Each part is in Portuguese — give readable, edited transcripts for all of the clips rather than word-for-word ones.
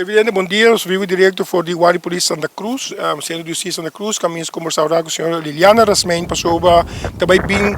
Presidente, bom dia. Eu sou o diretor for de Guarda Polícia Santa Cruz, Centro de Justiça Santa Cruz. Caminhamos conversar com a senhora Liliana Rasmein, para também bem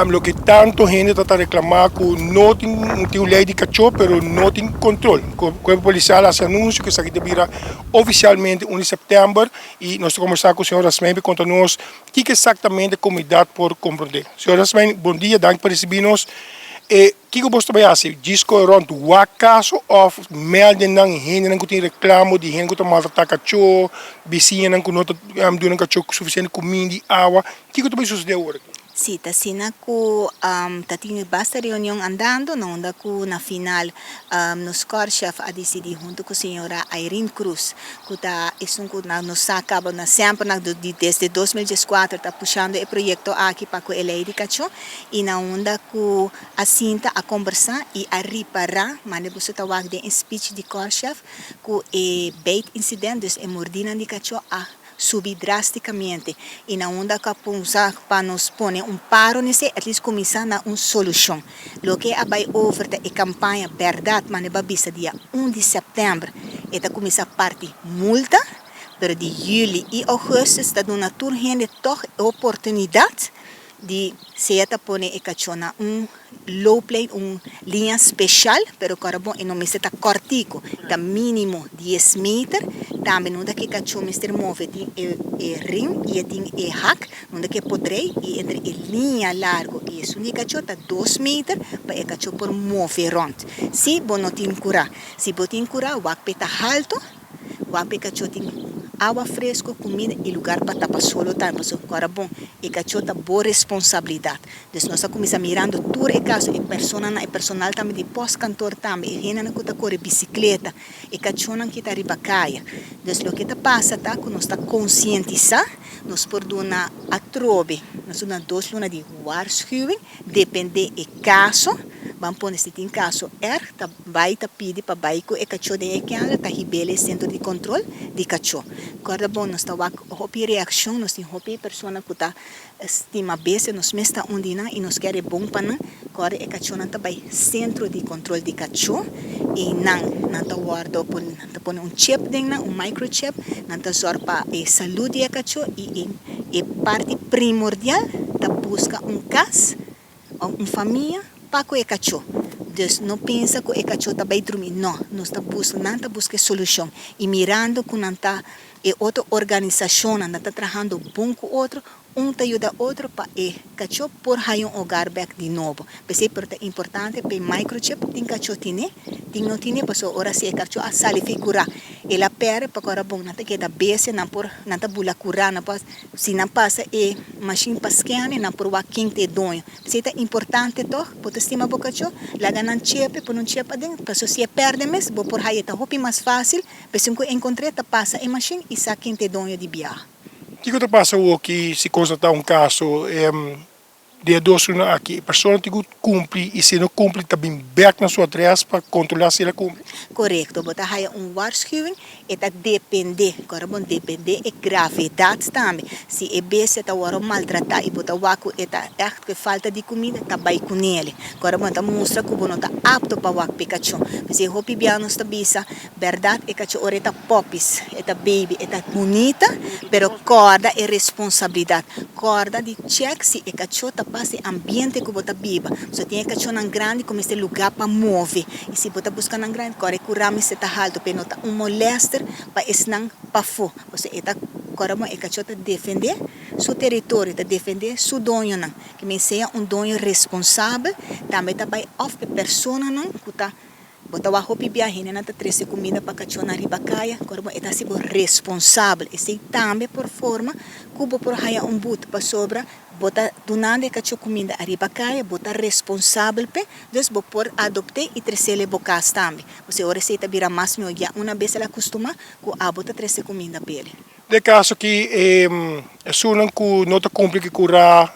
lo que tanto gente está reclamando que não tem lei de cachorro, mas não tem controle. O corpo policial faz anúncio que isso aqui vira oficialmente 1 de setembro e nós estamos conversando com a senhora Rasmein para contar-nos o que exatamente a comunidade pode compreender. Senhora Rasmein, bom dia, obrigado por receber-nos. O que você vai fazer? Diz que rond o caso ou meldem não gente que tem reclamo de gente que maltrata cachorro, vizinha que não dão cachorro suficiente comida e água. O que vai suceder agora? Sim, está sendo que tem bastante reunião andando, não anda que na final nos core-chef a decidir junto com a senhora Irene Cruz, que está isso que nos acaba na sempre desde 2014 está puxando o projeto aqui para que ele educação e na onda que assim a conversar e a reparar, mas depois está wag de speech de core-chef que é bait incidente, dus é mordida de cachorro subir drasticamente e na onda que para nos pôr paro nisso, at least começar na uma solução. Lo que vai oferta a campanha verdade, mas é vista dia 1 de setembro, está começar a parte multa, pero de julho e agosto está dando toda gente toch oportunidade de se pôr a cachorro na low plane, linha especial, pero agora bom, e não me está cortico, está mínimo 10 metros, também não dá que cachorro me move, tem rim e tem hack, não dá que podrei e entre a linha largo e isso de cachorro está 2 metros, para o cachorro por mover rond. Se bom não tem cura, se bom tem cura, o peta alto, o cachorro tem água fresca, comida e lugar para tapar solo também. Agora bom, e cachorro tá boa responsabilidade. Então nós começamos mirando todo o caso, e personal também de pós-cantor também, e gente que está correndo bicicleta, e cachorro que está ribacaia. Então o que está passando tá que nós está conscientizar, nós podemos a trobe, nós temos 2 lunas de waarschuwing, depende do caso. Vamos pôr se tem caso vai pedir para baixo e cachorro de que anda tá ribele centro de controle de cachorro. Agora bom nós tá hopi reação nós tem hopi pessoa que tá estima base nós mesta undina e nós quer bom para agora e cachorro tá vai centro de controle de cachorro e não tá guarda pôr chip dentro microchip não tá só para a saúde de cachorro e parte primordial tá busca caso família para o cachorro. Então, não pensa que o cachorro está bem dormir. Não, nós estamos buscando solução. E mirando que não está outra organização, não está trabalhando bom com outro, te ajuda outro para o cachorro por aí hogar back de novo. Mas é importante para o microchip, tem cachorro tem não tem, porque agora se o cachorro a sale fica curar. Ele perde para agora bom, não tem que dar base, não está bula curar, se não passa e machine pasqueane, não por o quinte donho. Mas é importante toch, porque estima o cachorro, lá ganham chip, por um chip dentro, porque se perde mesmo, por aí está hopi mais fácil, mas se encontrei, passa a machine e sa quinte donho de biar. O que passa aqui se constatar caso de adoção aqui, a pessoa tem que cumprir e se não cumpre também back na sua adresse para controlar se ela cumpre. Correto, botar aí waarschuwing, eta depende, agora bom depende e gravidade também. Se é besta tá hora maltratar e botar waku eta echt que falta de comida, tá vai com ele. Agora bom tá mostra que não tá apto para waku pikachu. Se hopi bianos tá bisa, verdade é que ora tá popis, eta baby, eta bonita, pero corda é responsabilidade. Corda de check se é cachorro tá passa ambiente que bota biba. Se tem cachorro grande como este lugar para mover. E se bota buscando grande, corre curame se tá alto, pero tá molester para esnang para fo. Você eta coramo e cachorro defender seu território, tá defender seu dono não. Que me seja dono responsável, também tá by off a pessoa não, que tá bota o hopi biahine na treze comida para cachorro na ribacaia, coramo eta se responsável. E se também por forma cubo por haya but para sobra bota donando cachorro comida a ribacaia, bota responsável pe, dus bo por adopte e tresele bocas também. Você ora se vira máximo já uma vez ela costuma com a bota treze comida pele. De caso que é só não está cumpre que curar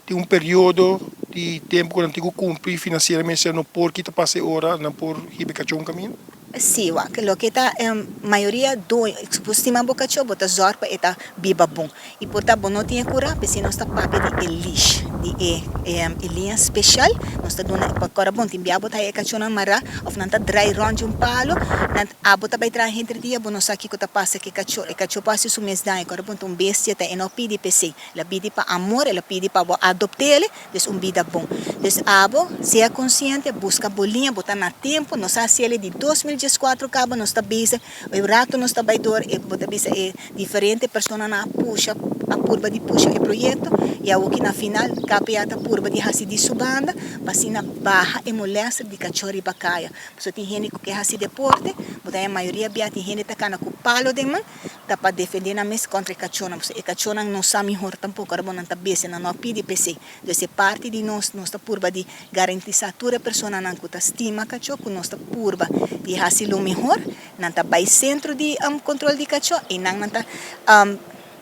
tem período de tempo que não tem que cumprir financeiramente, não por que está passe hora, não por ribe cachorro caminho. Sim, lo que está maioria do estima boca cho bota zorpa eta biba bom. E porta bom não tinha cura, porque nós está pape de elish, de linha especial, nós está dando para cora bom, tem biabo tá aí cachona mara, of nanta dry round um palo, nant a bota vai tra entre dia, bom nós aqui que tá passa que cacho, e cacho passa su mês daí, cora bom um bestia tá eno pidi PC, ela pidi para amor, ela pidi para adoptar ele, des vida bom. Des abo, seja consciente, busca bolinha, botar na tempo, nós se ele de 2014 cabo nós está bisa, o rato nós está baidor, e bota bisa é diferente persona na puxa, a curva de puxa o projeto, e a o que na final capiata curva de hasi de subanda, pasina barra e molesta de cachorro e bacaia. Só tem gente que hasi deporte, bota a maioria bia tem gente tá cana com palo de mão, tá para defender na mes contra cachorro, e cachorro não sabe melhor tampouco, agora não tá bisa, não pede PC. Então, parte de nós está curva de garantizar toda a pessoa não que estima cachorro, nós está curva de hasi lo melhor, não está by centro de controle de cachorro, e não está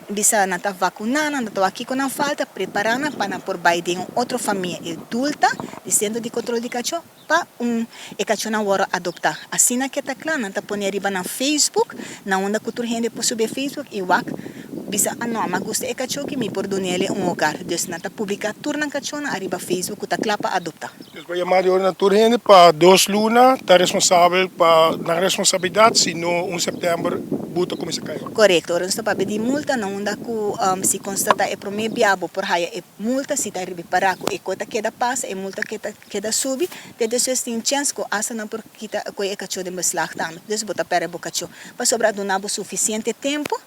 bisa nata vacunar, nata aqui com não falta, preparando para por baixo de outra família adulta, de centro de controle de cachorro, para e cachorro não hora adoptar. Assim na que tá claro, nata põe arriba na Facebook, na onda cultura gente por subir Facebook e bisa não, mas gosta é cachorro que me por donele lugar. Então nata publicar turna cachorro arriba Facebook, tá claro para adoptar. Dus bij chamar de na turhende para 2 luna, está responsável para na responsabilidade, se no 1 setembro buta começa a cair. Correto, ora sta pabe di multa na onda ku si constata e prome biabo por haya e multa si ta ribi paraco e kota queda passa e multa queda subi, de depois tem chance ko asa na por kita ko e cacho de beslag tam. Des bota pere bocacho. Pa sobra do nabo suficiente tempo.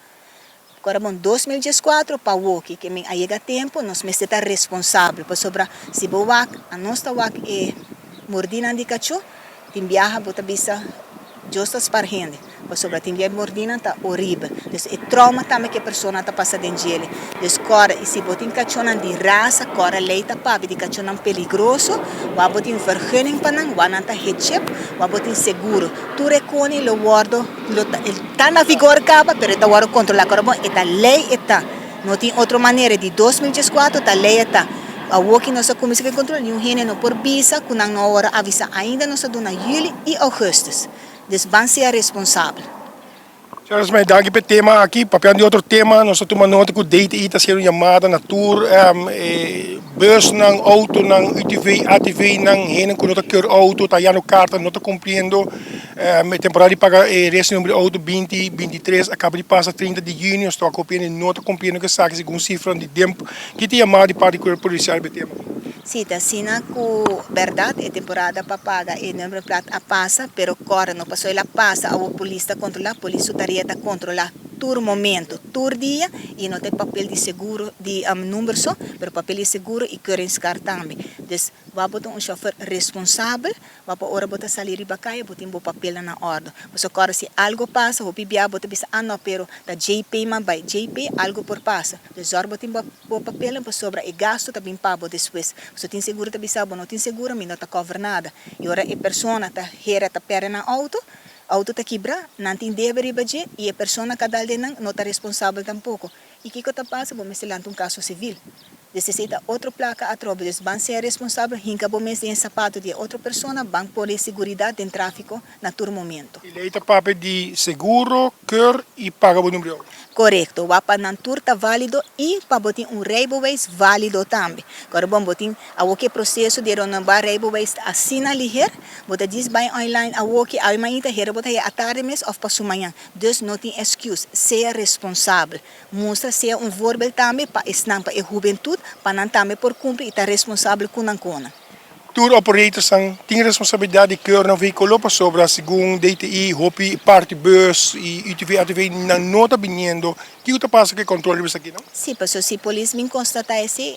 Agora bom 2014 para o que me ayega tempo, nós me está responsável para sobra se boak a nossa wak e mordina de cacho, tem viaja bota bisa justas para gente. Para sobra tem via mordina tá horrível. Então é trauma também que a pessoa tá passa dentro dele. Então cora e se botin cachorro de raça, cora leita papi de cachorro peligroso, wa botin vergunning panang, wa nanta headship, wa botin seguro. Tu reconi lo guardo, lo tá na vigor capa, pero tá guardo controlar cora bom, eta lei eta. Não tem outra maneira de 2014 tá lei eta. A walking nossa comissão de controle, um rene no por visa, com na hora avisa ainda nossa dona julho e agosto. Dus van ser responsável. Senhoras, mas daqui para tema aqui, papel de outro tema, nós tomamos nota que o DTI está sendo chamada na tour, bus ng auto ng UTV, ATV ng henen que nota keur auto, tá já no carta, nota cumprindo, temporada de pagar resta número auto 2023, acaba de passar 30 de junho, estou acompanhando nota cumprindo que sabe segundo cifra de tempo, que tem chamada de parte do policial de tema. Sim, tá sina com verdade, a temporada para pagar e número plata a passa, pero agora não passou ela passa, a polícia controla, a polícia tarefa controlar todo momento, todo dia e não tem papel de seguro de número só, pero papel de seguro e currency card também. Dus vai botar chofer responsável, vai para hora botar salir e bacaia, botar um papel na ordem. Mas agora se algo passa, o pibia botar bisa não, pero da JP man by JP algo por passa. Dus hora botar um papel para sobra e gasto também pago depois. Se tem seguro também sabe, não tem seguro, mas não tá cover nada. E ora a pessoa tá hera tá pera na auto tá quebra, não tem dever e a pessoa cada dia não está responsável tampouco. E o que está passando? Vamos se lançar caso civil. Necessita outra placa a tropa, vão ser responsável, hinca bom mês em sapato de outra pessoa, vão pôr segurança em tráfico na todo momento. E leita papel de seguro, cur e paga o número. Correto, o panantur está válido e para botar Rijbewijs válido também. Agora bom botar o que processo de renovar Rijbewijs assina ligeiro, botar diz bem online o que a mãe está here botar a tarde mês ou para manhã. Dus não tem excuse, seja responsável. Mostra ser voorbeeld também para estampa a juventude, para não também por cumprir e estar responsável com a cona. Tour operators têm responsabilidade de keur no veículo para sobra, segundo DTI, hopi, parte bus e UTV, ATV não nota viniendo. Que está passando que controle isso aqui, não? Sim, porque se a polícia me constata esse,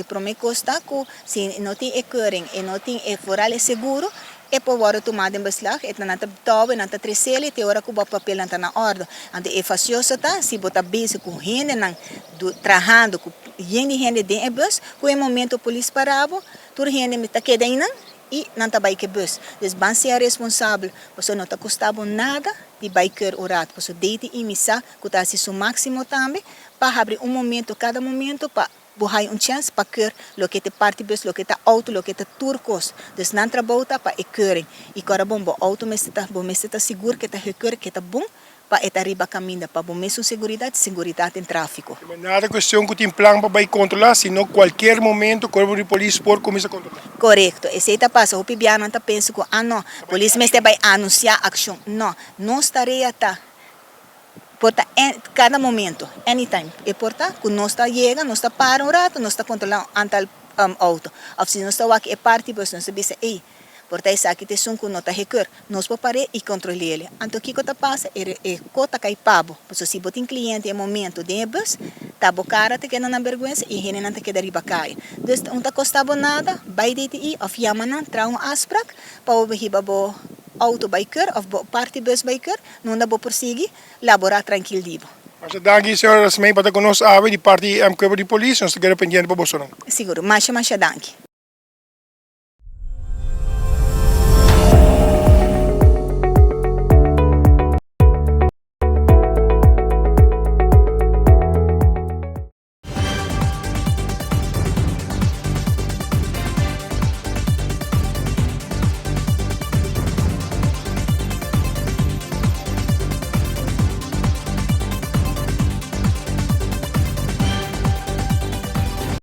promete constar que se não tem ecuring e não tem foral seguro, e por hora tomada em beslag, e não está tobe, não está trecele, tem hora que o papel não está na ordem. Então é fácil tá, se botar base com gente não trabalhando com gente dentro do bus, com o momento a polícia parava, tudo gente me está quedando e não está bike bus. Então vão ser responsável, porque não está custando nada de biker o rato, porque deite e missa, que está se o máximo também, para abrir momento, cada momento, para buhay chance para keur lo que te partibus, lo que te auto, lo que te turcos. Dus nan trabouta para e keuring. E cora bom bo auto meseta seguro que te keur que te bom para eta riba caminho para bom mesmo seguridade em tráfico. Nada questão que tem plano para controlar, senão qualquer momento o corpo de polícia pode começar a controlar. Correto. E se está passa, o pibiano está pensa que não, polícia mesmo vai anunciar ação. Não, nós tarefa tá porta cada momento, anytime. E porta que nós está chega, nós está para rato, nós está controlando antal auto. Ou se nós está aqui é parte, nós está bisa, ei, porta essa aqui te sunco nota recur, nós pode parar e controlar ele. Então que coisa passa é cota cai pabo. Porque se botin cliente em momento de bus, tá bocara te queda na vergonha e ele não te queda riba cai. Dus não tá costava nada, vai de ti of yamanan trau asprak, para o riba bo auto biker of bo party bus biker, não dá bo perseguir, laborar tranquilo. Mas danke, senhora Rasmei, para conosco a de parte corpo de polícia, nós estamos pendente para você. Seguro, mas danke.